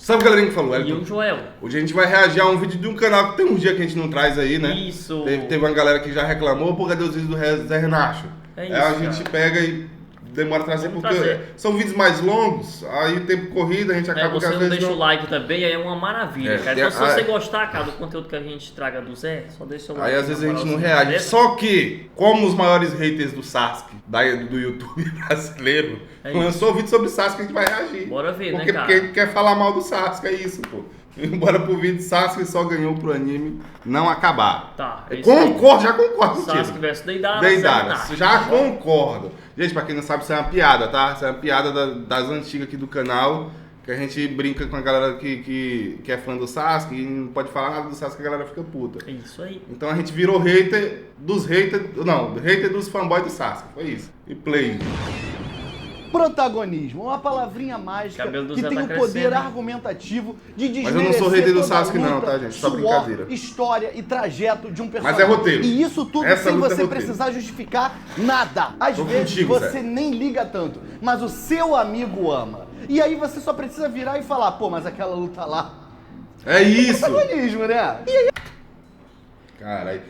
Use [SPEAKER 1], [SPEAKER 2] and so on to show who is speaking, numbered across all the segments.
[SPEAKER 1] Sabe o galerinha que falou?
[SPEAKER 2] E o Joel.
[SPEAKER 1] Hoje a gente vai reagir a um vídeo de um canal que tem uns dias que a gente não traz aí, né?
[SPEAKER 2] Isso.
[SPEAKER 1] Teve uma galera que já reclamou, pô, cadê os vídeos do Zé Renato?
[SPEAKER 2] É isso,
[SPEAKER 1] a gente pega e demora a trazer,
[SPEAKER 2] Vamos
[SPEAKER 1] porque
[SPEAKER 2] trazer.
[SPEAKER 1] são vídeos mais longos, aí o tempo corrido, a gente acaba
[SPEAKER 2] Você
[SPEAKER 1] que às
[SPEAKER 2] não
[SPEAKER 1] vezes
[SPEAKER 2] deixa o like também, aí é uma maravilha, cara. Então se você gostar, cara, do conteúdo que a gente traga do Zé, só deixa seu like.
[SPEAKER 1] Aí às vezes a gente não
[SPEAKER 2] moralzinha,
[SPEAKER 1] reage.
[SPEAKER 2] beleza?
[SPEAKER 1] Só que, como os maiores haters do Sasuke, do YouTube brasileiro, lançou o vídeo sobre Sasuke, a gente vai reagir.
[SPEAKER 2] Bora ver,
[SPEAKER 1] porque,
[SPEAKER 2] né, cara?
[SPEAKER 1] Porque a gente quer falar mal do Sasuke, é isso, pô. Bora pro vídeo, Sasuke só ganhou pro anime não acabar.
[SPEAKER 2] Tá, é isso aí.
[SPEAKER 1] Já concordo contigo.
[SPEAKER 2] Sasuke vs Deidara,
[SPEAKER 1] Deidara,
[SPEAKER 2] Zé
[SPEAKER 1] já
[SPEAKER 2] Renato.
[SPEAKER 1] concordo. Gente, pra quem não sabe, isso é uma piada, tá? Isso é uma piada das antigas aqui do canal, que a gente brinca com a galera que é fã do Sasuke e não pode falar nada do Sasuke, a galera fica puta.
[SPEAKER 2] É isso aí.
[SPEAKER 1] Então a gente virou hater dos haters, não, hater dos fanboys do Sasuke, foi isso. E play.
[SPEAKER 3] Protagonismo, uma palavrinha mágica
[SPEAKER 2] Cabelo do
[SPEAKER 3] que
[SPEAKER 2] Zé
[SPEAKER 3] tem
[SPEAKER 2] tá
[SPEAKER 3] o poder
[SPEAKER 2] crescendo, hein?
[SPEAKER 3] argumentativo de
[SPEAKER 1] Mas eu
[SPEAKER 3] desmerecer
[SPEAKER 1] não sou hater do
[SPEAKER 3] toda a
[SPEAKER 1] Sasuke não,
[SPEAKER 3] luta,
[SPEAKER 1] tá, gente? Só
[SPEAKER 3] suor,
[SPEAKER 1] brincadeira.
[SPEAKER 3] história e trajeto de um
[SPEAKER 1] Mas
[SPEAKER 3] personagem.
[SPEAKER 1] é roteiro.
[SPEAKER 3] E isso tudo
[SPEAKER 1] Essa
[SPEAKER 3] sem
[SPEAKER 1] luta é
[SPEAKER 3] você
[SPEAKER 1] roteiro.
[SPEAKER 3] precisar justificar nada. Às
[SPEAKER 1] Tô
[SPEAKER 3] vezes
[SPEAKER 1] contigo,
[SPEAKER 3] você
[SPEAKER 1] Zé.
[SPEAKER 3] nem liga tanto, mas o seu amigo ama. E aí você só precisa virar e falar, pô, mas aquela luta lá...
[SPEAKER 1] É isso!
[SPEAKER 3] Protagonismo, né? E aí...
[SPEAKER 1] Caralho,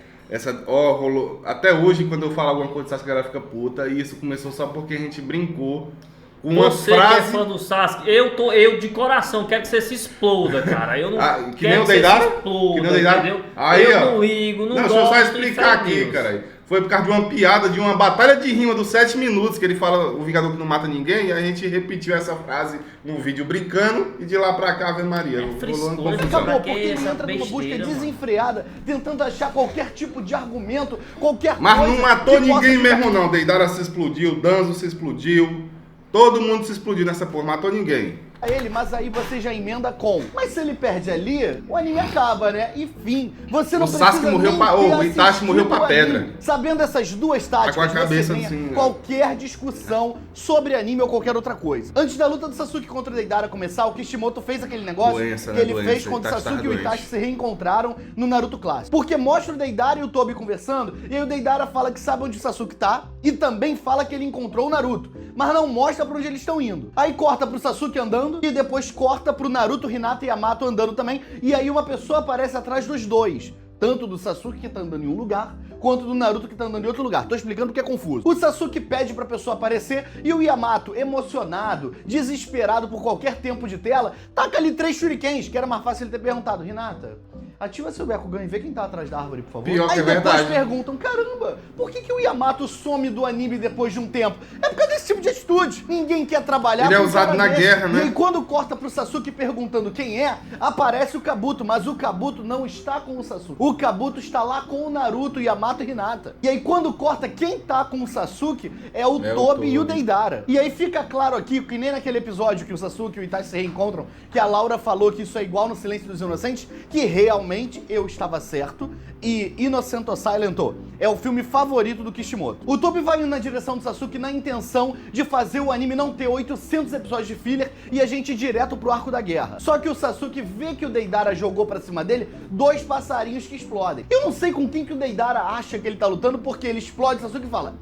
[SPEAKER 1] rolou. Até hoje, quando eu falo alguma coisa do Sasuke, a galera fica puta, e isso começou só porque a gente brincou com uma
[SPEAKER 2] Você que é
[SPEAKER 1] frase.
[SPEAKER 2] fã do Sasuke, eu de coração quero que você se exploda, cara. Eu não
[SPEAKER 1] Que
[SPEAKER 2] quero
[SPEAKER 1] nem o
[SPEAKER 2] que você
[SPEAKER 1] Deidara?
[SPEAKER 2] se exploda,
[SPEAKER 1] Que nem o Deidara?
[SPEAKER 2] entendeu?
[SPEAKER 1] Aí,
[SPEAKER 2] eu
[SPEAKER 1] ó.
[SPEAKER 2] não ligo, não
[SPEAKER 1] Não,
[SPEAKER 2] gosto.
[SPEAKER 1] deixa eu só
[SPEAKER 2] e
[SPEAKER 1] explicar
[SPEAKER 2] fé em
[SPEAKER 1] aqui,
[SPEAKER 2] Deus.
[SPEAKER 1] cara. Foi por causa de uma piada, de uma batalha de rima dos 7 minutos, que ele fala o Vingador que não mata ninguém, e a gente repetiu essa frase num vídeo brincando, e de lá pra cá, Ave Maria. Rolou uma
[SPEAKER 2] frescura,
[SPEAKER 1] confusão.
[SPEAKER 3] Acabou,
[SPEAKER 2] Pra
[SPEAKER 3] porque
[SPEAKER 2] que
[SPEAKER 3] ele
[SPEAKER 2] essa
[SPEAKER 3] entra numa busca
[SPEAKER 2] besteira, mano?
[SPEAKER 3] desenfreada, tentando achar qualquer tipo de argumento, qualquer
[SPEAKER 1] Mas
[SPEAKER 3] coisa...
[SPEAKER 1] não matou
[SPEAKER 3] que possa
[SPEAKER 1] ninguém
[SPEAKER 3] justificar.
[SPEAKER 1] mesmo não. Deidara se explodiu, Danzo se explodiu. Todo mundo se explodiu nessa porra, matou ninguém.
[SPEAKER 3] Ele, mas aí você já emenda com. Mas se ele perde ali, o anime acaba, né? E fim. Você não
[SPEAKER 1] O
[SPEAKER 3] precisa
[SPEAKER 1] Sasuke morreu
[SPEAKER 3] nem
[SPEAKER 1] pra-
[SPEAKER 3] ter
[SPEAKER 1] o Itachi
[SPEAKER 3] assistido
[SPEAKER 1] morreu pra
[SPEAKER 3] o anime.
[SPEAKER 1] pedra.
[SPEAKER 3] Sabendo essas duas táticas,
[SPEAKER 1] Tá com a cabeça
[SPEAKER 3] você ganha
[SPEAKER 1] assim, né?
[SPEAKER 3] qualquer discussão sobre anime ou qualquer outra coisa. Antes da luta do Sasuke contra o Deidara começar, o Kishimoto fez aquele negócio
[SPEAKER 1] Doença,
[SPEAKER 3] que
[SPEAKER 1] né?
[SPEAKER 3] ele
[SPEAKER 1] Doença.
[SPEAKER 3] fez quando o
[SPEAKER 1] Itachi
[SPEAKER 3] Sasuke e
[SPEAKER 1] tava
[SPEAKER 3] o Itachi
[SPEAKER 1] doente.
[SPEAKER 3] se reencontraram no Naruto Clássico. Porque mostra o Deidara e o Tobi conversando, e aí o Deidara fala que sabe onde o Sasuke tá, e também fala que ele encontrou o Naruto, mas não mostra pra onde eles estão indo. Aí corta pro Sasuke andando, e depois corta pro Naruto, Hinata e Yamato andando também, e aí uma pessoa aparece atrás dos dois. Tanto do Sasuke que tá andando em um lugar, quanto do Naruto que tá andando em outro lugar. Tô explicando porque é confuso. O Sasuke pede pra pessoa aparecer e o Yamato, emocionado, desesperado por qualquer tempo de tela, taca ali 3 shurikens, que era mais fácil ele ter perguntado, Hinata, ativa seu Byakugan e vê quem tá atrás da árvore, por favor.
[SPEAKER 1] Pior que
[SPEAKER 3] Aí
[SPEAKER 1] é
[SPEAKER 3] depois
[SPEAKER 1] verdade.
[SPEAKER 3] perguntam, caramba, por que o Yamato some do anime depois de um tempo? É por causa desse tipo de atitude. Ninguém quer trabalhar
[SPEAKER 1] Ele é
[SPEAKER 3] com um
[SPEAKER 1] usado
[SPEAKER 3] cara
[SPEAKER 1] na
[SPEAKER 3] desse.
[SPEAKER 1] guerra, né?
[SPEAKER 3] E aí quando corta pro Sasuke perguntando quem é, aparece o Kabuto, mas o Kabuto não está com o Sasuke. O Kabuto está lá com o Naruto, Yamato e Hinata. E aí quando corta quem tá com o Sasuke é o Tobi e o Deidara. E aí fica claro aqui, que nem naquele episódio que o Sasuke e o Itachi se reencontram, que a Laura falou que isso é igual no Silêncio dos Inocentes, que realmente eu estava certo e Innocent or Silent é o filme favorito do Kishimoto. O Tobi vai indo na direção do Sasuke na intenção de fazer o anime não ter 800 episódios de filler e a gente ir direto pro arco da guerra. Só que o Sasuke vê que o Deidara jogou pra cima dele 2 passarinhos que explodem. Eu não sei com quem que o Deidara acha que ele tá lutando, porque ele explode o Sasuke e fala,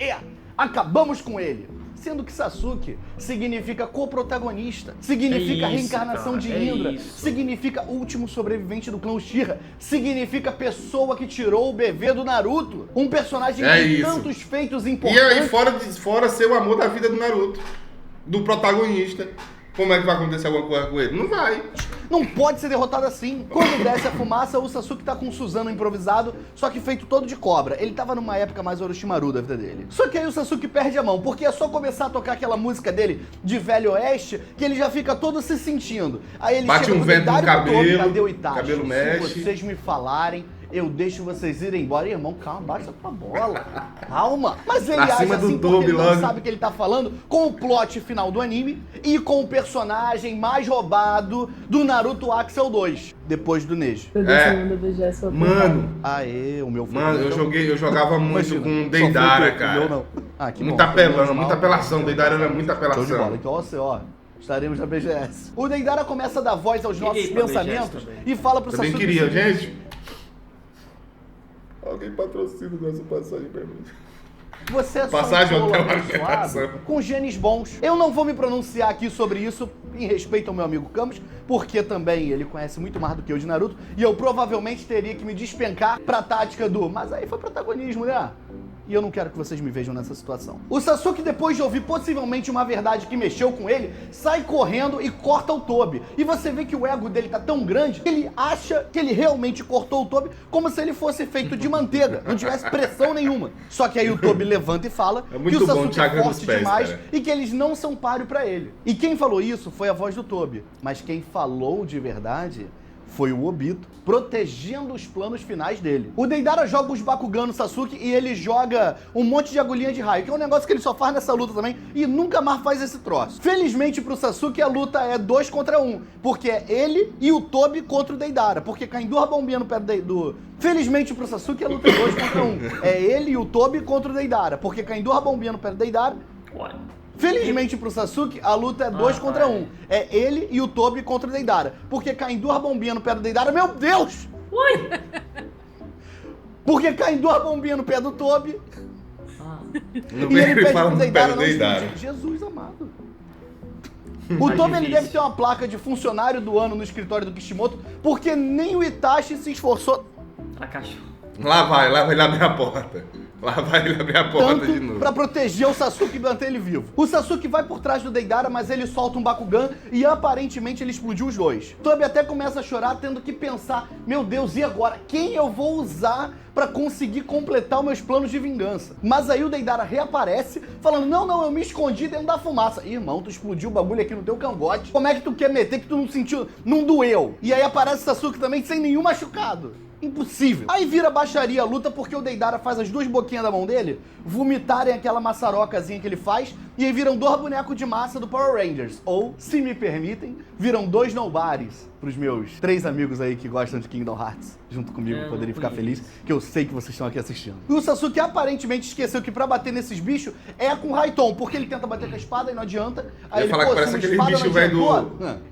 [SPEAKER 3] acabamos com ele. Sendo que Sasuke significa co-protagonista, significa
[SPEAKER 2] É isso,
[SPEAKER 3] reencarnação
[SPEAKER 2] cara,
[SPEAKER 3] de
[SPEAKER 2] é
[SPEAKER 3] Indra,
[SPEAKER 2] isso.
[SPEAKER 3] significa último sobrevivente do clã Uchiha, significa pessoa que tirou o bebê do Naruto, um personagem
[SPEAKER 1] É
[SPEAKER 3] com
[SPEAKER 1] isso.
[SPEAKER 3] tantos feitos
[SPEAKER 1] E
[SPEAKER 3] importantes.
[SPEAKER 1] aí, fora ser o amor da vida do Naruto, do protagonista, como é que vai acontecer alguma coisa com ele? Não vai.
[SPEAKER 3] Não pode ser derrotado assim. Quando desce a fumaça, o Sasuke tá com um Susanoo improvisado, só que feito todo de cobra. Ele tava numa época mais Orochimaru da vida dele. Só que aí o Sasuke perde a mão, porque é só começar a tocar aquela música dele de Velho Oeste, que ele já fica todo se sentindo. Aí ele
[SPEAKER 1] Bate
[SPEAKER 3] chega
[SPEAKER 1] um
[SPEAKER 3] pro
[SPEAKER 1] vento no
[SPEAKER 3] Deidara e pro Tobi,
[SPEAKER 1] cabelo,
[SPEAKER 3] cadê o Itachi?
[SPEAKER 1] cabelo
[SPEAKER 3] Se
[SPEAKER 1] mexe.
[SPEAKER 3] vocês me falarem, eu deixo vocês irem embora. Irmão, calma, baixa tua bola. Calma. Mas ele
[SPEAKER 1] Pra
[SPEAKER 3] age
[SPEAKER 1] cima do
[SPEAKER 3] assim porque
[SPEAKER 1] Tobi
[SPEAKER 3] ele não
[SPEAKER 1] logo.
[SPEAKER 3] sabe o que ele tá falando, com o plot final do anime e com o personagem mais roubado do Naruto Axel 2, depois do Neji.
[SPEAKER 4] Eu
[SPEAKER 1] É.
[SPEAKER 4] descendo do BGS pra
[SPEAKER 1] Mano,
[SPEAKER 3] Aê, o meu foi
[SPEAKER 1] mano, eu jogava muito
[SPEAKER 3] Imagina,
[SPEAKER 1] com
[SPEAKER 3] só
[SPEAKER 1] Deidara,
[SPEAKER 3] foi o
[SPEAKER 1] cara.
[SPEAKER 3] meu não. Ah, que
[SPEAKER 1] Muita
[SPEAKER 3] bom,
[SPEAKER 1] apelando,
[SPEAKER 3] menos
[SPEAKER 1] muita
[SPEAKER 3] mal.
[SPEAKER 1] apelação. Deidara era muita
[SPEAKER 3] Show de bola.
[SPEAKER 1] apelação.
[SPEAKER 3] Então, ó, estaremos na BGS. O Deidara começa a dar voz aos nossos
[SPEAKER 2] Queria ir pra
[SPEAKER 3] pensamentos
[SPEAKER 2] BGS também.
[SPEAKER 3] e fala pro
[SPEAKER 1] Também
[SPEAKER 3] Sasuke...
[SPEAKER 1] queria,
[SPEAKER 3] o seguinte,
[SPEAKER 1] gente. Alguém patrocina nossa passagem pra mim.
[SPEAKER 3] Você é só
[SPEAKER 1] Passagem
[SPEAKER 3] um tolo
[SPEAKER 1] hotel,
[SPEAKER 3] abençoado
[SPEAKER 1] alimentação.
[SPEAKER 3] com genes bons. Eu não vou me pronunciar aqui sobre isso em respeito ao meu amigo Camus, porque também ele conhece muito mais do que eu de Naruto, e eu provavelmente teria que me despencar pra tática do mas aí foi protagonismo, né? E eu não quero que vocês me vejam nessa situação. O Sasuke, depois de ouvir possivelmente uma verdade que mexeu com ele, sai correndo e corta o Tobi. E você vê que o ego dele tá tão grande que ele acha que ele realmente cortou o Tobi como se ele fosse feito de manteiga, não tivesse pressão nenhuma. Só que aí o Tobi levanta e fala que o Sasuke é forte demais e que eles não são páreo pra ele. E quem falou isso foi a voz do Tobi. Mas quem falou de verdade foi o Obito, protegendo os planos finais dele. O Deidara joga os Bakugan no Sasuke e ele joga um monte de agulhinha de raio, que é um negócio que ele só faz nessa luta também e nunca mais faz esse troço. Felizmente pro Sasuke a luta é 2 contra 1, porque é ele e o Tobi contra o Deidara, porque caem 2 bombinhas no pé do... Felizmente pro Sasuke a luta é 2 contra 1. É ele e o Tobi contra o Deidara, porque caem 2 bombinhas no pé do Deidara. Felizmente pro Sasuke, a luta é 2 contra 1. É ele e o Tobi contra o Deidara. Porque caem 2 bombinhas no pé do Deidara. Meu Deus!
[SPEAKER 2] Ui!
[SPEAKER 3] Porque caem 2 bombinhas no pé do Tobi.
[SPEAKER 1] No
[SPEAKER 3] E ele pede
[SPEAKER 1] fala
[SPEAKER 3] pro
[SPEAKER 1] no pé
[SPEAKER 3] Deidara
[SPEAKER 1] do
[SPEAKER 3] não
[SPEAKER 1] Deidara.
[SPEAKER 3] explodir. Jesus amado. O Tobi ele deve ter uma placa de funcionário do ano no escritório do Kishimoto, porque nem o Itachi se esforçou
[SPEAKER 2] A cachorro.
[SPEAKER 1] Lá vai ele abrir a porta. Lá vai ele abrir a porta de
[SPEAKER 3] tanto
[SPEAKER 1] novo.
[SPEAKER 3] pra proteger o Sasuke e manter ele vivo. O Sasuke vai por trás do Deidara, mas ele solta um Bakugan e aparentemente ele explodiu os dois. Tobi até começa a chorar, tendo que pensar, meu Deus, e agora? Quem eu vou usar pra conseguir completar os meus planos de vingança? Mas aí o Deidara reaparece, falando, não, eu me escondi dentro da fumaça. Irmão, tu explodiu o bagulho aqui no teu cangote. Como é que tu quer meter que tu não sentiu, não doeu? E aí aparece o Sasuke também sem nenhum machucado. Impossível. Aí vira baixaria a luta porque o Deidara faz as 2 boquinhas da mão dele vomitarem aquela maçarocazinha que ele faz e aí viram 2 bonecos de massa do Power Rangers. Ou, se me permitem, viram 2 nobodies pros meus 3 amigos aí que gostam de Kingdom Hearts. Junto comigo, poderem ficar felizes, que eu sei que vocês estão aqui assistindo. E o Sasuke aparentemente esqueceu que pra bater nesses bichos é com o Raiton, porque ele tenta bater com a espada e não adianta. Aí ele,
[SPEAKER 1] falar que parece aquele bicho velho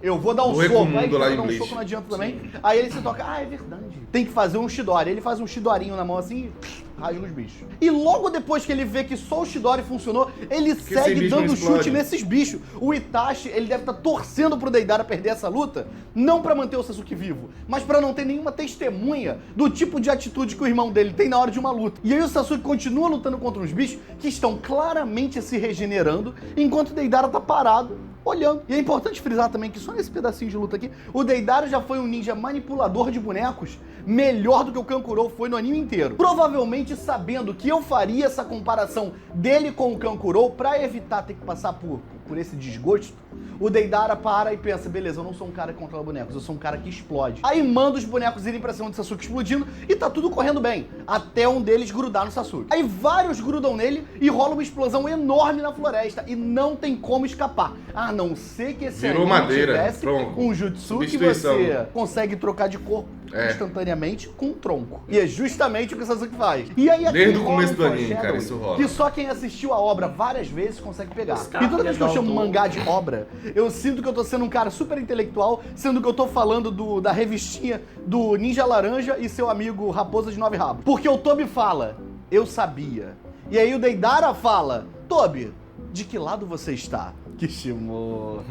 [SPEAKER 3] eu vou dar um
[SPEAKER 1] do
[SPEAKER 3] soco,
[SPEAKER 1] Recomundo
[SPEAKER 3] aí ele
[SPEAKER 1] lá
[SPEAKER 3] vai
[SPEAKER 1] em
[SPEAKER 3] dar um
[SPEAKER 1] Bleach.
[SPEAKER 3] soco, não adianta também. Aí ele se toca, é verdade. Tem que fazer um Chidori. Ele faz um Chidorinho na mão assim e rasga os bichos. E logo depois que ele vê que só o Chidori funcionou, ele segue
[SPEAKER 1] bicho não
[SPEAKER 3] dando
[SPEAKER 1] explode.
[SPEAKER 3] chute nesses bichos. O Itachi, ele deve estar torcendo pro Deidara perder essa luta, não pra manter o Sasuke vivo, mas pra não ter nenhuma testemunha do tipo de atitude que o irmão dele tem na hora de uma luta. E aí o Sasuke continua lutando contra uns bichos que estão claramente se regenerando, enquanto o Deidara tá parado, olhando. E é importante frisar também que só nesse pedacinho de luta aqui, o Deidara já foi um ninja manipulador de bonecos melhor do que o Kankurou foi no anime inteiro. Provavelmente sabendo que eu faria essa comparação dele com o Kankurou pra evitar ter que passar por esse desgosto, o Deidara para e pensa, beleza, eu não sou um cara que controla bonecos, eu sou um cara que explode. Aí manda os bonecos irem pra cima do Sasuke explodindo e tá tudo correndo bem, até um deles grudar no Sasuke. Aí vários grudam nele e rola uma explosão enorme na floresta e não tem como escapar. A não ser que esse
[SPEAKER 1] Virou
[SPEAKER 3] anime
[SPEAKER 1] madeira,
[SPEAKER 3] tivesse
[SPEAKER 1] tronco.
[SPEAKER 3] um jutsu que
[SPEAKER 1] Substituição.
[SPEAKER 3] você consegue trocar de corpo instantaneamente com um tronco. E é justamente o que o Sasuke faz. E aí aqui
[SPEAKER 1] Desde o
[SPEAKER 3] rola
[SPEAKER 1] começo
[SPEAKER 3] um
[SPEAKER 1] do anime, cara,
[SPEAKER 3] foreshadowing
[SPEAKER 1] isso rola.
[SPEAKER 3] que só quem assistiu a obra várias vezes consegue pegar.
[SPEAKER 2] caras
[SPEAKER 3] E toda vez que eu chamo
[SPEAKER 2] exaltou.
[SPEAKER 3] mangá de obra, eu sinto que eu tô sendo um cara super intelectual, sendo que eu tô falando da revistinha do Ninja Laranja e seu amigo Raposa de 9 Rabos. Porque o Tobi fala, eu sabia. E aí o Deidara fala, Tobi, de que lado você está? Kishimoto.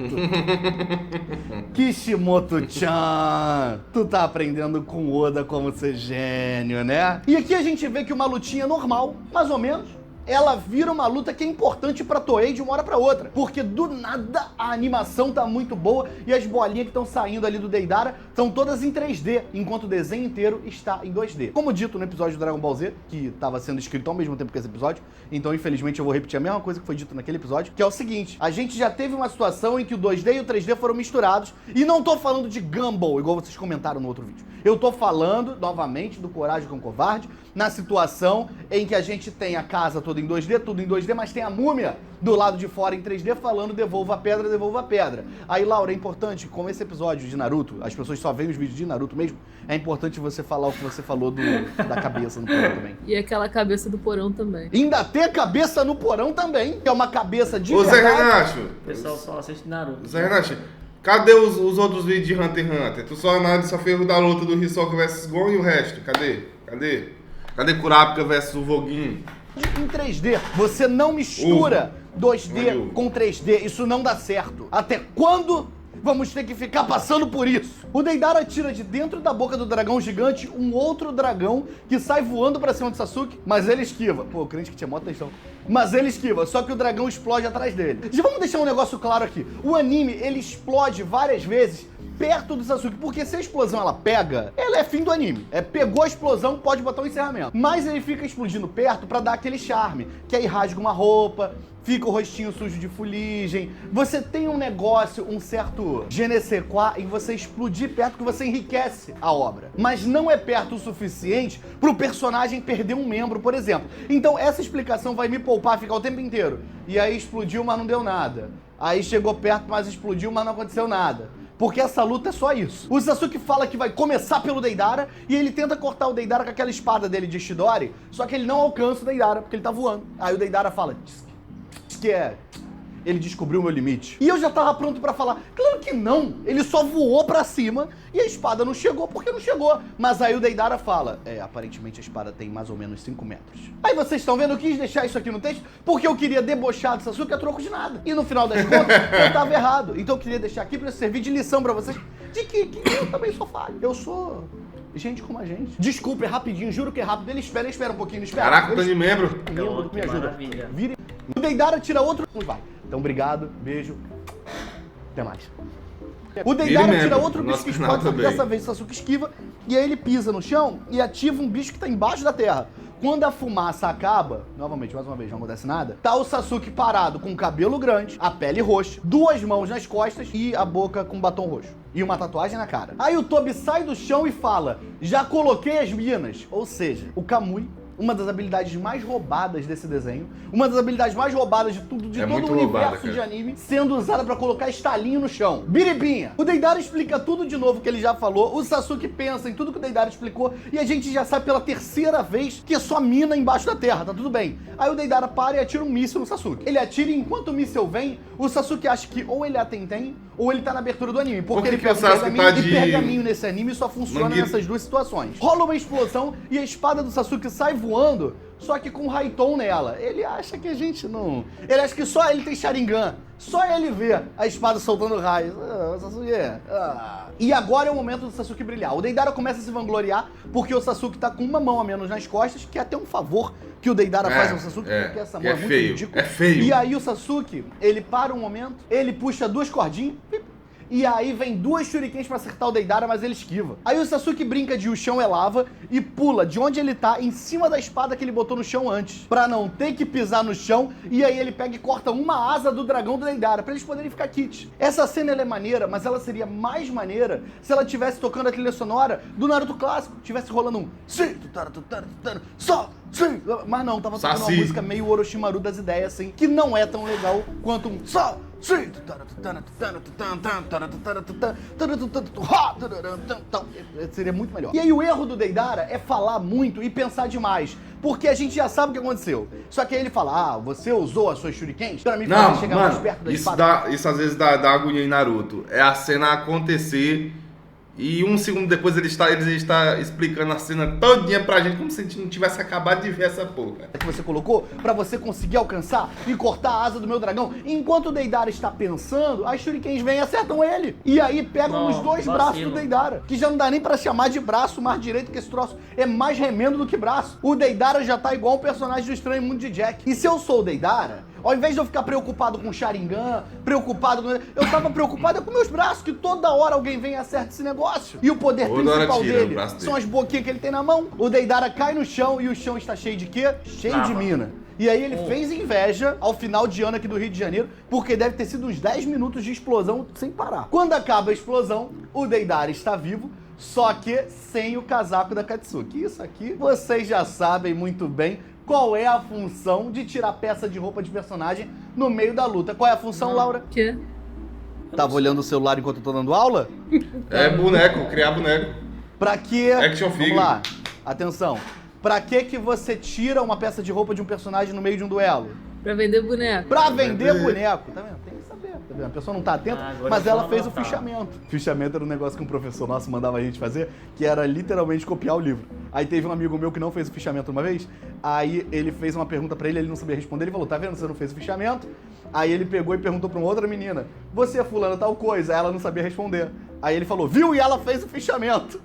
[SPEAKER 3] Kishimoto-chan. Tu tá aprendendo com Oda como ser gênio, né? E aqui a gente vê que uma lutinha normal, mais ou menos, ela vira uma luta que é importante pra Toei de uma hora pra outra. Porque do nada a animação tá muito boa e as bolinhas que estão saindo ali do Deidara estão todas em 3D, enquanto o desenho inteiro está em 2D. Como dito no episódio do Dragon Ball Z, que estava sendo escrito ao mesmo tempo que esse episódio, então infelizmente eu vou repetir a mesma coisa que foi dito naquele episódio, que é o seguinte, a gente já teve uma situação em que o 2D e o 3D foram misturados, e não tô falando de Gumball, igual vocês comentaram no outro vídeo. Eu tô falando, novamente, do Coragem com Covarde, na situação em que a gente tem a casa toda em 2D, tudo em 2D, mas tem a múmia do lado de fora em 3D falando devolva a pedra, devolva a pedra. Aí, Laura, é importante, como esse episódio de Naruto, as pessoas só veem os vídeos de Naruto mesmo, é importante você falar o que você falou da cabeça no porão também.
[SPEAKER 4] E aquela cabeça do porão também.
[SPEAKER 3] Ainda tem a cabeça no porão também, que é uma cabeça de
[SPEAKER 1] Ô Zé
[SPEAKER 3] verdade.
[SPEAKER 1] Renato,
[SPEAKER 2] O pessoal só assiste Naruto.
[SPEAKER 1] Zé Renato, cadê os outros vídeos de Hunter x Hunter? Tu só fez o da luta do Hisoka vs Gon e o resto? Cadê? Cadê Kurapika vs o Voguinho?
[SPEAKER 3] em 3D. Você não mistura 2D com 3D. Isso não dá certo. Até quando vamos ter que ficar passando por isso? O Deidara tira de dentro da boca do dragão gigante um outro dragão que sai voando pra cima do Sasuke, mas ele esquiva. Pô, eu crente que tinha mó atenção. Mas ele esquiva, só que o dragão explode atrás dele. Já vamos deixar um negócio claro aqui. O anime, ele explode várias vezes perto do Sasuke, porque se a explosão ela pega, ela é fim do anime. Pegou a explosão, pode botar um encerramento. Mas ele fica explodindo perto pra dar aquele charme, que aí rasga uma roupa, fica o rostinho sujo de fuligem. Você tem um negócio, um certo je ne sais quoi em você explodir perto que você enriquece a obra. Mas não é perto o suficiente pro personagem perder um membro, por exemplo. Então essa explicação vai me poupar ficar o tempo inteiro. E aí explodiu, mas não deu nada. Aí chegou perto, mas explodiu, mas não aconteceu nada. Porque essa luta é só isso. O Sasuke fala que vai começar pelo Deidara e ele tenta cortar o Deidara com aquela espada dele de Chidori, só que ele não alcança o Deidara, porque ele tá voando. Aí o Deidara fala, que ele descobriu o meu limite. E eu já tava pronto pra falar, claro que não, ele só voou pra cima e a espada não chegou porque não chegou. Mas aí o Deidara fala, aparentemente a espada tem mais ou menos 5 metros. Aí vocês estão vendo, eu quis deixar isso aqui no texto porque eu queria debochar do Sasuke a troco de nada. E no final das contas, eu tava errado. Então eu queria deixar aqui pra servir de lição pra vocês, de que eu também sou falho. Eu sou gente como a gente. Desculpa, é rapidinho, juro que é rápido. Ele espera um pouquinho, espera.
[SPEAKER 1] Caraca, tô de membro.
[SPEAKER 3] Me ajuda.
[SPEAKER 2] Maravilha.
[SPEAKER 3] Vire. O Deidara tira outro. Vai. Então, obrigado, beijo. Até mais. O Deidara tira outro bicho que explode, só que dessa vez o Sasuke esquiva. E aí ele pisa no chão e ativa um bicho que tá embaixo da terra. Quando a fumaça acaba, novamente, mais uma vez, não acontece nada, tá o Sasuke parado com o cabelo grande, a pele roxa, 2 mãos nas costas e a boca com batom roxo. E uma tatuagem na cara. Aí o Tobi sai do chão e fala, já coloquei as minas. Ou seja, o Kamui, uma das habilidades mais roubadas desse desenho, uma das habilidades mais roubadas de tudo, de todo o universo de anime, sendo usada pra colocar estalinho no chão. Biribinha! O Deidara explica tudo de novo que ele já falou, o Sasuke pensa em tudo que o Deidara explicou, e a gente já sabe pela 3ª vez que é só mina embaixo da terra, tá tudo bem. Aí o Deidara para e atira um míssil no Sasuke. Ele atira e enquanto o míssil vem, o Sasuke acha que ou ele é a Tenten, ou ele tá na abertura do anime, porque ele pega o pergaminho, e pergaminho nesse anime só funciona nessas 2 situações. Rola uma explosão e a espada do Sasuke sai voando, só que com Raiton nela. Ele acha que a gente não... Ele acha que só ele tem Sharingan. Só ele vê a espada soltando raios. Sasuke. E agora é o momento do Sasuke brilhar. O Deidara começa a se vangloriar porque o Sasuke tá com uma mão a menos nas costas, que é até um favor que o Deidara faz ao Sasuke, porque essa mão é muito ridícula.
[SPEAKER 1] É feio.
[SPEAKER 3] E aí o Sasuke, ele para um momento, ele puxa 2 cordinhas, e aí vem 2 shurikens pra acertar o Deidara, mas ele esquiva. Aí o Sasuke brinca de o chão é lava e pula de onde ele tá em cima da espada que ele botou no chão antes, pra não ter que pisar no chão, e aí ele pega e corta uma asa do dragão do Deidara, pra eles poderem ficar kits. Essa cena ela é maneira, mas ela seria mais maneira se ela tivesse tocando a trilha sonora do Naruto clássico, tivesse rolando um só. Sim, mas não, tava tocando uma música meio Orochimaru das ideias, assim, que não é tão legal quanto um só. Sim. Seria muito melhor. E aí o erro do Deidara é falar muito e pensar demais, porque a gente já sabe o que aconteceu. Só que aí ele fala, você usou as suas shurikens pra me fazer chegar mais perto da espada.
[SPEAKER 1] Isso às vezes dá agonia em Naruto. É a cena acontecer e 1 segundo depois ele está explicando a cena todinha pra gente, como se a gente não tivesse acabado de ver essa porra.
[SPEAKER 3] Que você colocou pra você conseguir alcançar e cortar a asa do meu dragão. Enquanto o Deidara está pensando, as shurikens vêm e acertam ele. E aí pegam os 2 braços do Deidara, que já não dá nem pra chamar de braço mais direito, que esse troço é mais remendo do que braço. O Deidara já tá igual o personagem do Estranho Mundo de Jack. E se eu sou o Deidara, ao invés de eu ficar preocupado com o Sharingan, eu tava preocupado com meus braços, que toda hora alguém vem e acerta esse negócio. E o poder principal dele são as boquinhas que ele tem na mão. O Deidara cai no chão e o chão está cheio de quê? Cheio de mina. E aí ele fez inveja ao final de ano aqui do Rio de Janeiro, porque deve ter sido uns 10 minutos de explosão sem parar. Quando acaba a explosão, o Deidara está vivo, só que sem o casaco da Katsuki. Isso aqui vocês já sabem muito bem qual é a função de tirar peça de roupa de personagem no meio da luta. Qual é a função, Laura?
[SPEAKER 4] Quê?
[SPEAKER 3] Tava olhando o celular enquanto eu tô dando aula?
[SPEAKER 1] É boneco, criar boneco.
[SPEAKER 3] Pra que...
[SPEAKER 1] Action figure.
[SPEAKER 3] Vamos lá, atenção. Pra que você tira uma peça de roupa de um personagem no meio de um duelo?
[SPEAKER 4] Pra vender boneco.
[SPEAKER 3] Pra vender boneco. Tá vendo? Tem que saber. A pessoa não tá atenta,
[SPEAKER 2] Agora
[SPEAKER 3] mas
[SPEAKER 2] eu
[SPEAKER 3] ela
[SPEAKER 2] vou
[SPEAKER 3] fez o
[SPEAKER 2] anotar.
[SPEAKER 3] fichamento. Fichamento era um negócio que um professor nosso mandava a gente fazer, que era literalmente copiar o livro. Aí teve um amigo meu que não fez o fichamento uma vez, aí ele fez uma pergunta pra ele não sabia responder, ele falou, tá vendo, você não fez o fichamento? Aí ele pegou e perguntou pra uma outra menina, você é fulana tal coisa? Aí ela não sabia responder. Aí ele falou, viu? E ela fez o fichamento.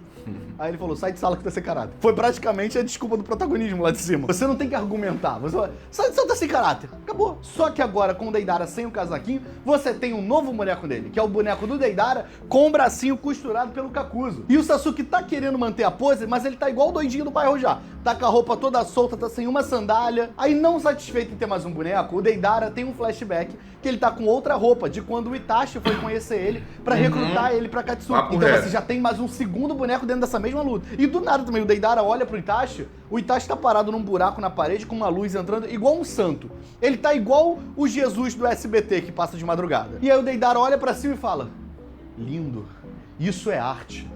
[SPEAKER 3] Aí ele falou, sai de sala que tá sem caráter. Foi praticamente a desculpa do protagonismo lá de cima. Você não tem que argumentar. Você vai, sai de sala, tá sem caráter. Acabou. Só que agora, com o Deidara sem o casaquinho, você tem um novo boneco dele, que é o boneco do Deidara com o bracinho costurado pelo Kakuzu. E o Sasuke tá querendo manter a pose, mas ele tá igual o doidinho do bairro já. Tá com a roupa toda solta, tá sem uma sandália. Aí, não satisfeito em ter mais um boneco, o Deidara tem um flashback que ele tá com outra roupa, de quando o Itachi foi conhecer ele pra recrutar ele pra Katsuki.
[SPEAKER 1] Papo
[SPEAKER 3] Então
[SPEAKER 1] reto.
[SPEAKER 3] você já tem mais um segundo boneco dentro dessa mesma luta. E do nada também, o Deidara olha pro Itachi, o Itachi tá parado num buraco na parede com uma luz entrando, igual um santo. Ele tá igual o Jesus do SBT que passa de madrugada. E aí o Deidara olha pra cima e fala, lindo, isso é arte.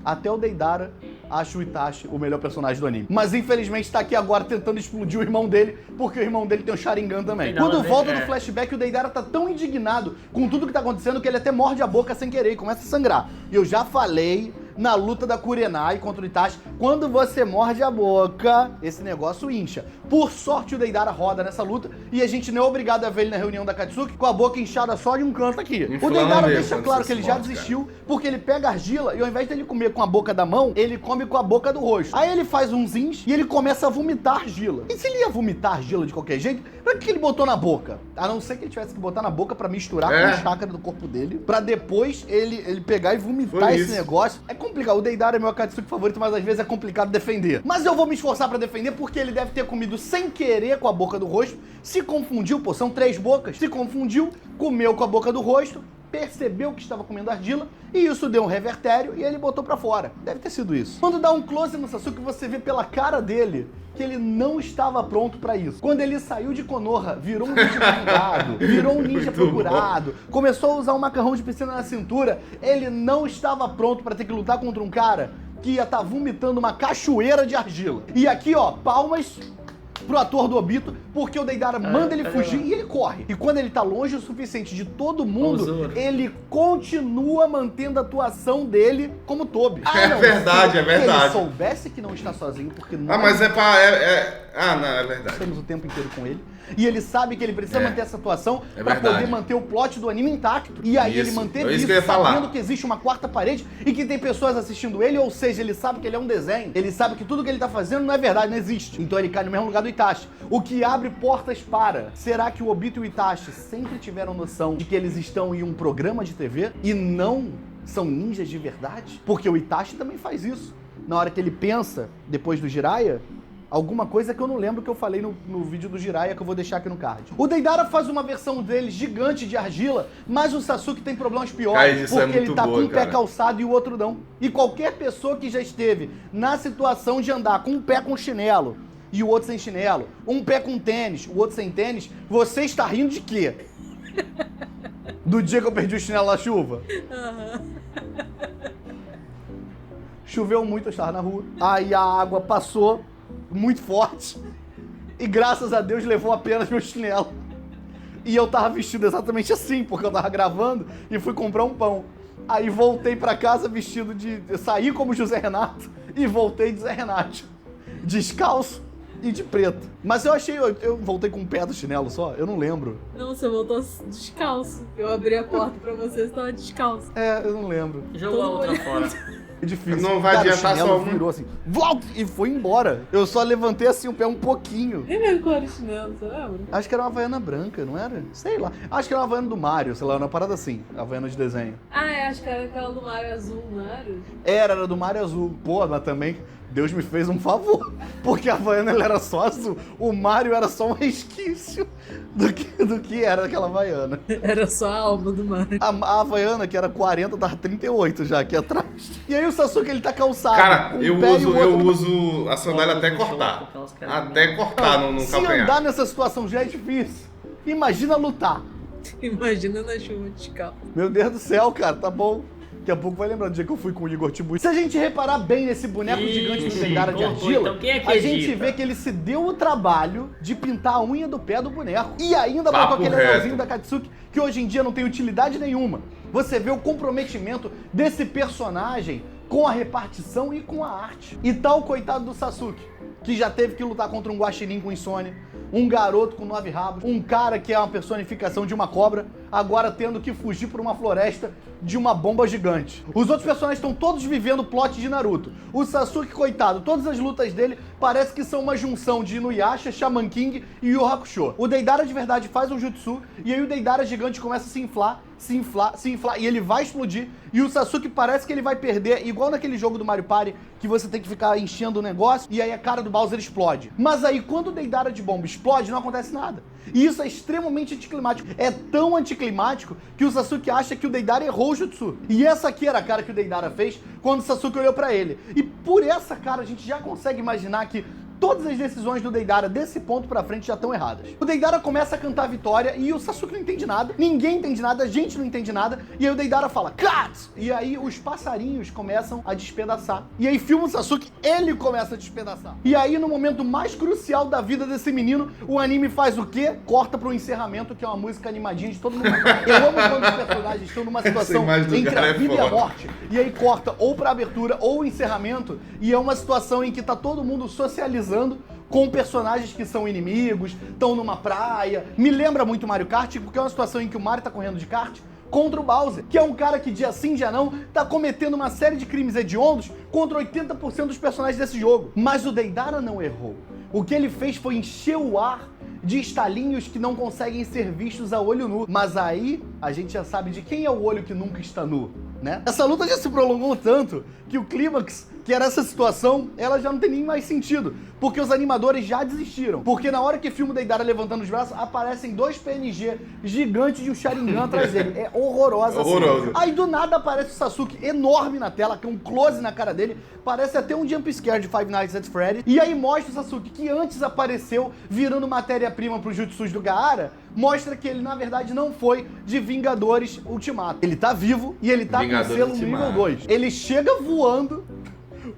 [SPEAKER 3] Até o Deidara acha o Itachi o melhor personagem do anime. Mas infelizmente tá aqui agora tentando explodir o irmão dele, porque o irmão dele tem o Sharingan também. Quando volta do flashback, o Deidara tá tão indignado com tudo que tá acontecendo que ele até morde a boca sem querer e começa a sangrar. E eu já falei na luta da Kurenai contra o Itachi, quando você morde a boca, esse negócio incha. Por sorte, o Deidara roda nessa luta e a gente não é obrigado a ver ele na reunião da Katsuki com a boca inchada só de um canto aqui. O Deidara deixa claro que ele já desistiu, porque ele pega a argila e ao invés dele comer com a boca da mão, ele come com a boca do rosto. Aí ele faz uns zins e ele começa a vomitar argila. E se ele ia vomitar argila de qualquer jeito, pra que ele botou na boca? A não ser que ele tivesse que botar na boca pra misturar com o chakra do corpo dele, pra depois ele pegar e vomitar esse negócio. É complicado. O Deidara é meu Akatsuki favorito, mas às vezes é complicado defender. Mas eu vou me esforçar pra defender porque ele deve ter comido sem querer com a boca do rosto, se confundiu, pô, são 3 bocas, se confundiu, comeu com a boca do rosto, percebeu que estava comendo argila e isso deu um revertério e ele botou pra fora. Deve ter sido isso. Quando dá um close no Sasuke, você vê pela cara dele que ele não estava pronto pra isso. Quando ele saiu de Konoha, virou um ninja vingado, virou um ninja procurado, começou a usar um macarrão de piscina na cintura, ele não estava pronto pra ter que lutar contra um cara que ia estar vomitando uma cachoeira de argila. E aqui, ó, palmas pro ator do Obito, porque o Deidara manda ele fugir e ele corre. E quando ele tá longe o suficiente de todo mundo, ele continua mantendo a atuação dele como Tobi.
[SPEAKER 1] É verdade, é verdade.
[SPEAKER 3] Se ele soubesse que não está sozinho, porque não...
[SPEAKER 1] mas é pra... não, é verdade.
[SPEAKER 3] Estamos o tempo inteiro com ele. E ele sabe que ele precisa manter essa atuação pra
[SPEAKER 1] verdade.
[SPEAKER 3] poder manter o plot do anime intacto. E aí ele manteve isso, sabendo que existe uma quarta parede e que tem pessoas assistindo ele, ou seja, ele sabe que ele é um desenho. Ele sabe que tudo que ele tá fazendo não é verdade, não existe. Então ele cai no mesmo lugar do Itachi. O que abre portas para... Será que o Obito e o Itachi sempre tiveram noção de que eles estão em um programa de TV e não são ninjas de verdade? Porque o Itachi também faz isso. Na hora que ele pensa, depois do Jiraiya, alguma coisa que eu não lembro que eu falei no vídeo do Jiraiya, que eu vou deixar aqui no card. O Deidara faz uma versão dele gigante de argila, mas o Sasuke tem problemas piores, porque ele tá com um pé calçado e o outro não. E qualquer pessoa que já esteve na situação de andar com um pé com chinelo e o outro sem chinelo, um pé com tênis, o outro sem tênis, você está rindo de quê? Do dia que eu perdi o chinelo na chuva? Choveu muito, eu estava na rua. Aí a água passou muito forte e graças a Deus levou apenas meu chinelo. E eu tava vestido exatamente assim, porque eu tava gravando e fui comprar um pão. Aí voltei pra casa vestido de... Saí como José Renato e voltei de Zé Renato. Descalço e de preto. Mas eu achei... Eu voltei com o pé do chinelo só, eu não lembro.
[SPEAKER 4] Não, você voltou descalço. Eu abri a porta pra você, você tava descalço.
[SPEAKER 3] É, eu não lembro.
[SPEAKER 2] Jogou a outra fora.
[SPEAKER 3] É difícil.
[SPEAKER 1] Não vai adiantar só uma.
[SPEAKER 3] Virou assim, volta! E foi embora. Eu só levantei assim o pé um pouquinho.
[SPEAKER 4] Nem lembro qual era o chinelo, você lembra?
[SPEAKER 3] Acho que era uma Havaiana branca, não era? Sei lá. Acho que era uma Havaiana do Mario, sei lá, uma parada assim. Havaiana de desenho.
[SPEAKER 4] Ah, acho que era aquela do Mario Azul, não era?
[SPEAKER 3] Era do Mario Azul. Pô, mas também Deus me fez um favor. Porque a Havaiana ela era só azul. O Mario era só um resquício do que era aquela Havaiana.
[SPEAKER 4] Era só a alma do Mario.
[SPEAKER 3] A Havaiana, que era 40, tava 38 já aqui atrás. E aí o Sasuke, ele tá calçado.
[SPEAKER 1] Cara,
[SPEAKER 3] um
[SPEAKER 1] eu
[SPEAKER 3] pé e o outro...
[SPEAKER 1] uso a sandália até cortar. Até cortar no
[SPEAKER 3] Se
[SPEAKER 1] calcanhar.
[SPEAKER 3] andar nessa situação já é difícil. Imagina lutar.
[SPEAKER 4] Imagina na chuva descalço.
[SPEAKER 3] Meu Deus do céu, cara, tá bom. Daqui a pouco vai lembrar do dia que eu fui com o Igor Tibu. Se a gente reparar bem nesse boneco gigante do Deidara de argila,
[SPEAKER 2] então quem é que
[SPEAKER 3] a gente
[SPEAKER 2] edita?
[SPEAKER 3] vê que ele se deu o trabalho de pintar a unha do pé do boneco. E ainda
[SPEAKER 1] Papo
[SPEAKER 3] botou aquele
[SPEAKER 1] reto.
[SPEAKER 3] anelzinho da Katsuki, que hoje em dia não tem utilidade nenhuma. Você vê o comprometimento desse personagem com a repartição e com a arte. E tal coitado do Sasuke, que já teve que lutar contra um guaxinim com insônia, um garoto com 9 rabos, um cara que é uma personificação de uma cobra, agora tendo que fugir por uma floresta de uma bomba gigante. Os outros personagens estão todos vivendo o plot de Naruto. O Sasuke, coitado, todas as lutas dele parece que são uma junção de Inuyasha, Shaman King e Yu Hakusho. O Deidara de verdade faz um jutsu, e aí o Deidara gigante começa a se inflar, e ele vai explodir, e o Sasuke parece que ele vai perder, igual naquele jogo do Mario Party, que você tem que ficar enchendo o negócio, e aí a cara do Bowser explode. Mas aí, quando o Deidara de bomba explode, não acontece nada. E isso é extremamente anticlimático. É tão anticlimático que o Sasuke acha que o Deidara errou o jutsu. E essa aqui era a cara que o Deidara fez quando o Sasuke olhou pra ele. E por essa cara, a gente já consegue imaginar que todas as decisões do Deidara desse ponto pra frente já estão erradas. O Deidara começa a cantar a vitória e o Sasuke não entende nada, ninguém entende nada, a gente não entende nada, e aí o Deidara fala, Cut! E aí os passarinhos começam a despedaçar. E aí filma o Sasuke, ele começa a despedaçar. E aí no momento mais crucial da vida desse menino, o anime faz o quê? Corta pro encerramento, que é uma música animadinha de todo mundo. Eu amo quando os personagens estão numa situação entre a vida e a morte. E aí corta ou pra abertura ou o encerramento, e é uma situação em que tá todo mundo socializando com personagens que são inimigos, estão numa praia. Me lembra muito Mario Kart, porque é uma situação em que o Mario tá correndo de kart contra o Bowser, que é um cara que dia sim, dia não, tá cometendo uma série de crimes hediondos contra 80% dos personagens desse jogo. Mas o Deidara não errou. O que ele fez foi encher o ar de estalinhos que não conseguem ser vistos a olho nu. Mas aí, a gente já sabe de quem é o olho que nunca está nu, né? Essa luta já se prolongou tanto que o clímax, que era essa situação, ela já não tem nem mais sentido. Porque os animadores já desistiram. Porque na hora que filma o Deidara levantando os braços, aparecem 2 PNG gigantes de um Sharingan atrás dele. É horrorosa.
[SPEAKER 1] Horroroso.
[SPEAKER 3] Aí do nada aparece o Sasuke enorme na tela, com um close na cara dele. Parece até um jump scare de Five Nights at Freddy's. E aí mostra o Sasuke, que antes apareceu virando matéria-prima pro jutsus do Gaara, mostra que ele na verdade não foi de Vingadores Ultimato. Ele tá vivo e ele tá
[SPEAKER 1] Vingadores
[SPEAKER 3] com selo no
[SPEAKER 1] Ultimato.
[SPEAKER 3] nível 2. Ele chega voando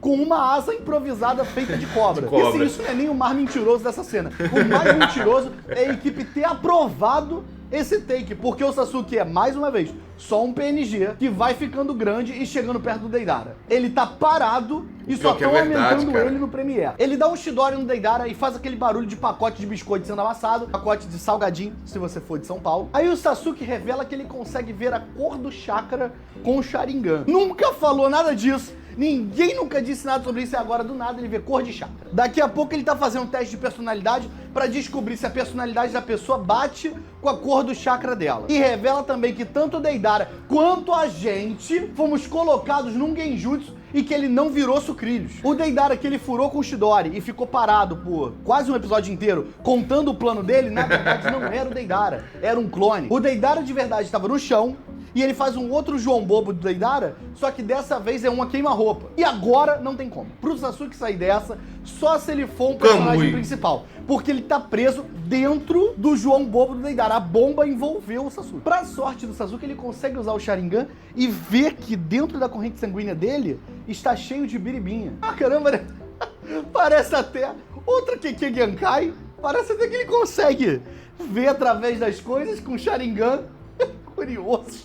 [SPEAKER 3] com uma asa improvisada feita de cobra.
[SPEAKER 1] De cobra.
[SPEAKER 3] E assim, isso não é nem o mais mentiroso dessa cena. O mais mentiroso é a equipe ter aprovado esse take, porque o Sasuke é, mais uma vez, só um PNG que vai ficando grande e chegando perto do Deidara. Ele tá parado e só
[SPEAKER 1] Pior que é
[SPEAKER 3] estão
[SPEAKER 1] verdade,
[SPEAKER 3] aumentando
[SPEAKER 1] cara.
[SPEAKER 3] ele no Premiere. Ele dá um Chidori no Deidara e faz aquele barulho de pacote de biscoito sendo amassado, pacote de salgadinho, se você for de São Paulo. Aí o Sasuke revela que ele consegue ver a cor do chakra com o Sharingan. Nunca falou nada disso. Ninguém nunca disse nada sobre isso e agora do nada ele vê cor de chakra. Daqui a pouco ele tá fazendo um teste de personalidade pra descobrir se a personalidade da pessoa bate com a cor do chakra dela. E revela também que tanto o Deidara quanto a gente fomos colocados num genjutsu e que ele não virou sucrilhos. O Deidara que ele furou com o Chidori e ficou parado por quase um episódio inteiro contando o plano dele, na verdade não era o Deidara, era um clone. O Deidara de verdade estava no chão e ele faz um outro João Bobo do Deidara, só que dessa vez é uma queima-roupa. E agora não tem como. Pro Sasuke sair dessa, só se ele for um personagem principal. Porque ele tá preso dentro do João Bobo do Deidara. A bomba envolveu o Sasuke. Pra sorte do Sasuke, ele consegue usar o Sharingan e vê que dentro da corrente sanguínea dele está cheio de biribinha. Ah, caramba, né? Parece até outra Keke Genkai. Parece até que ele consegue ver através das coisas com o Sharingan. Curioso,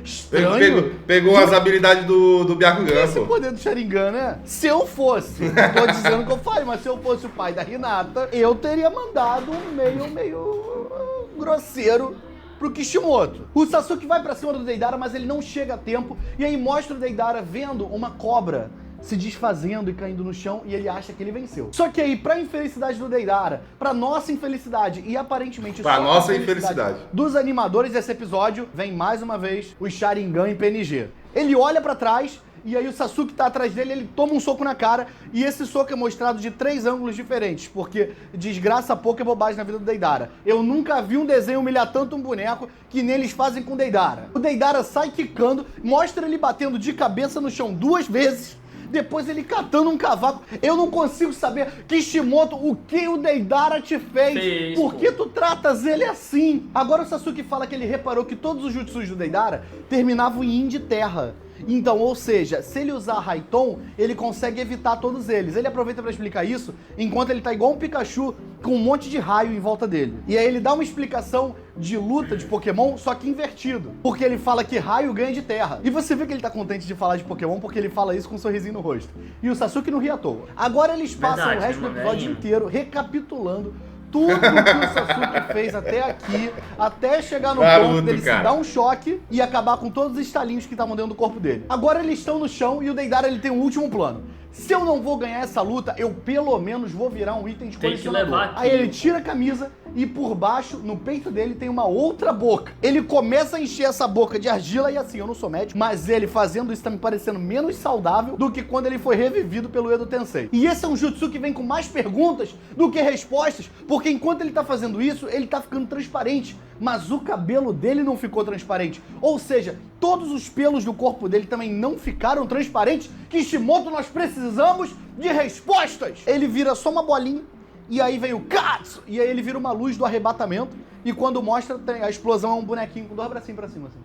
[SPEAKER 3] estranho.
[SPEAKER 1] Pegou as habilidades do Byakugan,
[SPEAKER 3] Esse
[SPEAKER 1] pô.
[SPEAKER 3] poder do Sharingan, né? Se eu fosse, não tô dizendo que eu falei, mas se eu fosse o pai da Hinata, eu teria mandado um meio grosseiro pro Kishimoto. O Sasuke vai pra cima do Deidara, mas ele não chega a tempo, e aí mostra o Deidara vendo uma cobra se desfazendo e caindo no chão, e ele acha que ele venceu. Só que aí, pra infelicidade do Deidara, pra nossa infelicidade e aparentemente
[SPEAKER 1] Pra
[SPEAKER 3] só
[SPEAKER 1] nossa
[SPEAKER 3] a
[SPEAKER 1] infelicidade
[SPEAKER 3] dos animadores desse episódio, vem mais uma vez o Sharingan em PNG. Ele olha pra trás e aí o Sasuke tá atrás dele, ele toma um soco na cara, e esse soco é mostrado de 3 ângulos diferentes, porque desgraça pouco é bobagem na vida do Deidara. Eu nunca vi um desenho humilhar tanto um boneco que nem eles fazem com o Deidara. O Deidara sai quicando, mostra ele batendo de cabeça no chão 2 vezes, depois ele catando um cavaco. Eu não consigo saber, Kishimoto, o que o Deidara te fez? Por que tu tratas ele assim? Agora o Sasuke fala que ele reparou que todos os jutsus do Deidara terminavam em Yin de terra. Então, ou seja, se ele usar Raiton, ele consegue evitar todos eles. Ele aproveita pra explicar isso, enquanto ele tá igual um Pikachu com um monte de raio em volta dele. E aí ele dá uma explicação de luta de Pokémon, só que invertido. Porque ele fala que raio ganha de terra. E você vê que ele tá contente de falar de Pokémon porque ele fala isso com um sorrisinho no rosto. E o Sasuke não ri à toa. Agora eles passam o resto do episódio inteiro recapitulando tudo que o Sasuke fez até aqui, até chegar no ponto dele se dar um choque e acabar com todos os estalinhos que estavam dentro do corpo dele. Agora eles estão no chão e o Deidara ele tem um último plano. Se eu não vou ganhar essa luta, eu pelo menos vou virar um item de colecionador. Aí ele tira a camisa e por baixo, no peito dele, tem uma outra boca. Ele começa a encher essa boca de argila e assim, eu não sou médico, mas ele fazendo isso tá me parecendo menos saudável do que quando ele foi revivido pelo Edo Tensei. E esse é um jutsu que vem com mais perguntas do que respostas, porque enquanto ele tá fazendo isso, ele tá ficando transparente. Mas o cabelo dele não ficou transparente. Ou seja, todos os pelos do corpo dele também não ficaram transparentes. Kishimoto, nós precisamos de respostas! Ele vira só uma bolinha, e aí vem o Katsu, e aí ele vira uma luz do arrebatamento, e quando mostra, a explosão é um bonequinho com 2 bracinhos pra cima, assim.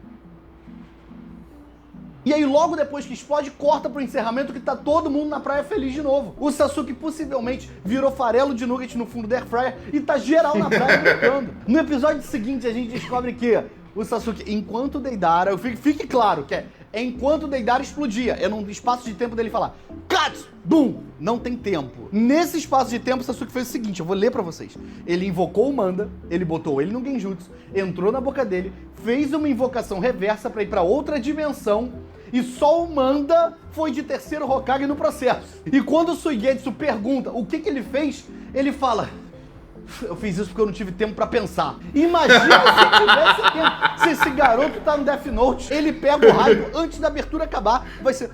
[SPEAKER 3] E aí logo depois que explode, corta pro encerramento que tá todo mundo na praia feliz de novo. O Sasuke possivelmente virou farelo de nugget no fundo da Airfryer e tá geral na praia brincando. No episódio seguinte a gente descobre que o Sasuke, enquanto o Deidara, fique claro que é enquanto o Deidara explodia, é num espaço de tempo dele falar Katsu, Bum! Não tem tempo. Nesse espaço de tempo, o Sasuke fez o seguinte, eu vou ler pra vocês. Ele invocou o Manda, ele botou ele no Genjutsu, entrou na boca dele, fez uma invocação reversa pra ir pra outra dimensão, e só o Manda foi de terceiro Hokage no processo. E quando o Suigetsu pergunta o que ele fez, ele fala: eu fiz isso porque eu não tive tempo pra pensar. Imagina se tivesse tempo. Se esse garoto tá no Death Note, ele pega o raio antes da abertura acabar, vai ser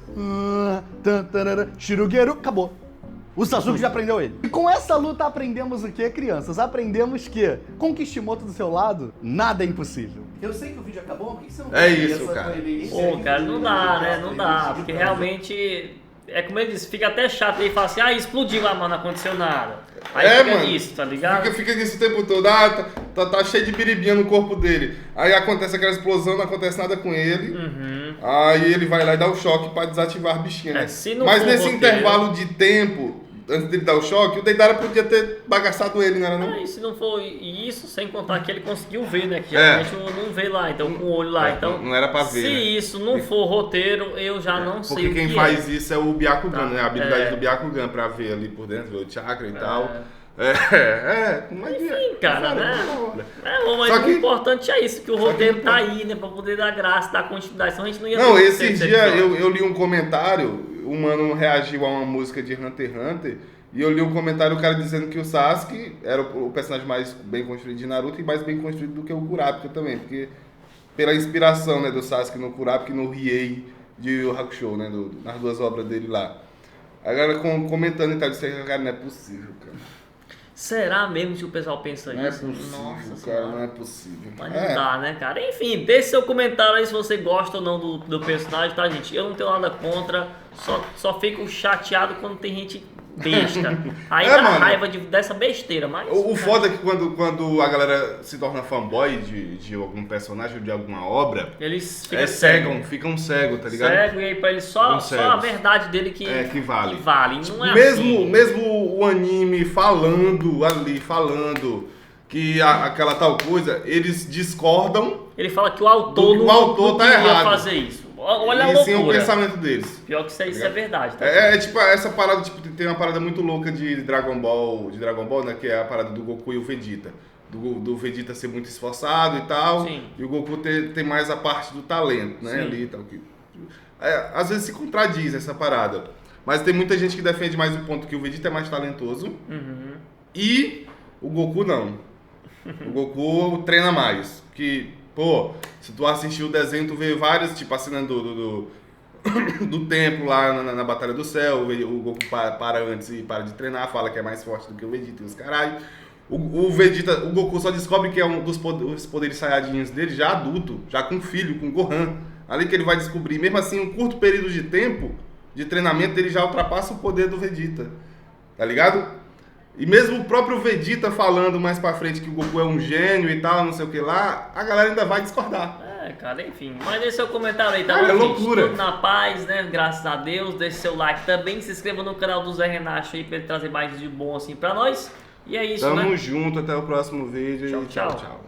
[SPEAKER 3] Shirugeru, acabou. O Sasuke já aprendeu ele. E com essa luta aprendemos o que, crianças? Aprendemos que, com Kishimoto do seu lado, nada é impossível. Eu sei que o vídeo acabou, por que você não
[SPEAKER 1] É isso, cara.
[SPEAKER 2] Pô, cara, não dá, né? Não dá. Porque realmente, é como ele disse, fica até chato aí falar assim, explodiu lá, mano, não aconteceu nada. Aí fica
[SPEAKER 1] mano,
[SPEAKER 2] nisso, tá ligado?
[SPEAKER 1] Fica nisso o tempo todo, tá cheio de biribinha no corpo dele. Aí acontece aquela explosão, não acontece nada com ele. Aí ele vai lá e dá o choque pra desativar a bichinha, né? Mas nesse intervalo de tempo, antes dele dar o choque, o Deidara podia ter bagaçado ele, não era não?
[SPEAKER 2] E se não for isso, sem contar que ele conseguiu ver, né? Que geralmente não vê lá, então com o olho lá. Então,
[SPEAKER 1] não era pra ver,
[SPEAKER 2] se isso não for roteiro, eu já não sei o que
[SPEAKER 1] Porque quem faz isso é o Byakugan, né? A habilidade do Byakugan pra ver ali por dentro, ver o chakra e tal.
[SPEAKER 2] Enfim, cara, né? Mas o importante é isso, que o roteiro tá aí, né? Pra poder dar graça, dar continuidade, senão a gente não ia...
[SPEAKER 1] Não, esse dia eu li um comentário, o mano reagiu a uma música de Hunter x Hunter, e eu li um comentário, o cara dizendo que o Sasuke era o personagem mais bem construído de Naruto e mais bem construído do que o Kurapika também, porque pela inspiração, né, do Sasuke no Kurapika e no Riei de Yu Yu Hakusho, né, nas duas obras dele lá. Agora comentando e tal, disse que cara, não é possível, cara.
[SPEAKER 2] Será mesmo que o pessoal pensa
[SPEAKER 1] não
[SPEAKER 2] isso?
[SPEAKER 1] Não é possível,
[SPEAKER 2] Nossa,
[SPEAKER 1] cara, não é possível.
[SPEAKER 2] Mas não dá, né, cara? Enfim, deixe seu comentário aí se você gosta ou não do personagem, tá, gente? Eu não tenho nada contra, só fico chateado quando tem gente besta. Aí dá raiva dessa besteira, mas...
[SPEAKER 1] O foda é que quando a galera se torna fanboy de algum personagem ou de alguma obra,
[SPEAKER 2] eles
[SPEAKER 1] ficam cegos, tá ligado?
[SPEAKER 2] Cego, e aí pra eles só a verdade dele que vale. Não é
[SPEAKER 1] mesmo o anime falando que aquela tal coisa, eles discordam.
[SPEAKER 2] Ele fala que o autor não
[SPEAKER 1] tá errado.
[SPEAKER 2] fazer isso. Olha a loucura.
[SPEAKER 1] Sim, o pensamento deles.
[SPEAKER 2] Pior que isso é verdade. Tá?
[SPEAKER 1] Tipo, essa parada, tipo, tem uma parada muito louca de Dragon Ball, né, que é a parada do Goku e o Vegeta. Do Vegeta ser muito esforçado e tal,
[SPEAKER 2] Sim.
[SPEAKER 1] E o Goku ter mais a parte do talento, né, ali e tal. Às vezes se contradiz essa parada, mas tem muita gente que defende mais o ponto que o Vegeta é mais talentoso e o Goku não. O Goku treina mais, que... Pô, se tu assistir o desenho, tu vê vários, tipo, a cena do templo lá na Batalha do Céu, o Goku para antes e para de treinar, fala que é mais forte do que o Vegeta e os caralho. O Vegeta, o Goku só descobre que é um dos poderes saiyajins dele já adulto, já com filho, com Gohan. Ali que ele vai descobrir, mesmo assim, um curto período de tempo de treinamento, ele já ultrapassa o poder do Vegeta, tá ligado? E mesmo o próprio Vegeta falando mais pra frente que o Goku é um gênio e tal, não sei o que lá, a galera ainda vai discordar.
[SPEAKER 2] Cara, enfim. Mas deixe seu comentário aí, tá
[SPEAKER 1] É
[SPEAKER 2] bom,
[SPEAKER 1] loucura.
[SPEAKER 2] Tudo na paz, né? Graças a Deus. Deixe seu like também. Se inscreva no canal do Zé Renato aí pra ele trazer mais de bom assim pra nós. E é isso, né?
[SPEAKER 1] Tamo junto, até o próximo vídeo
[SPEAKER 2] Tchau,
[SPEAKER 1] e tchau,
[SPEAKER 2] tchau.
[SPEAKER 1] tchau.